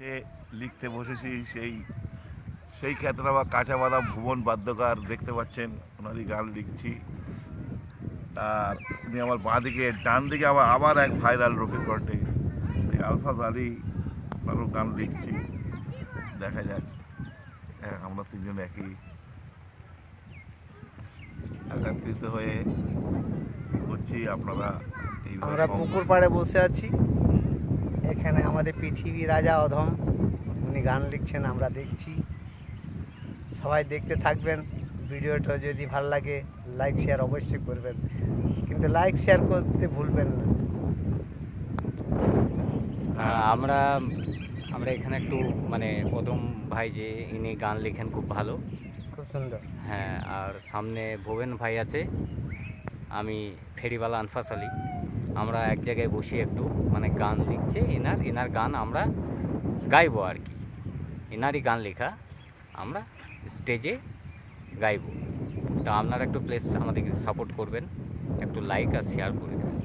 সে লিখতে বসেছি সেই সেই ক্ষেত্রে আবার কাঁচা বাদাম ভুবন বাদ্যকার দেখতে পাচ্ছেন, ওনারই গান লিখছি। আর উনি আমার বাঁ দিকে, ডান দিকে আবার আবার এক ভাইরাল রফি কণ্ঠে সেই আলফাজ আলী, ওনারও গান লিখছি। দেখা যাক, আমরা তিনজন একই একত্রিত হয়ে করছি। আপনারা আমরা পুকুর পাড়ে বসে আছি। এখানে আমাদের পৃথিবী রাজা অধম, উনি গান লিখছেন, আমরা দেখছি। সবাই দেখতে থাকবেন। ভিডিওটা যদি ভালো লাগে লাইক শেয়ার অবশ্যই করবেন, কিন্তু লাইক শেয়ার করতে ভুলবেন না। আমরা আমরা এখানে একটু মানে অদম ভাই যে ইনি গান লেখেন খুব ভালো, খুব সুন্দর। হ্যাঁ। আর সামনে ভুবন ভাই আছে, আমি ফেরিওয়ালা আনফাস আলী। আমরা এক জায়গায় বসে একটু মানে গান লিখছে, এনার গান আমরা গাইবো আর কি। এনারই গান লেখা আমরা স্টেজে গাইবো। তো আপনারা একটু প্লিজ আমাদেরকে সাপোর্ট করবেন, একটু লাইক আর শেয়ার করে দেবেন।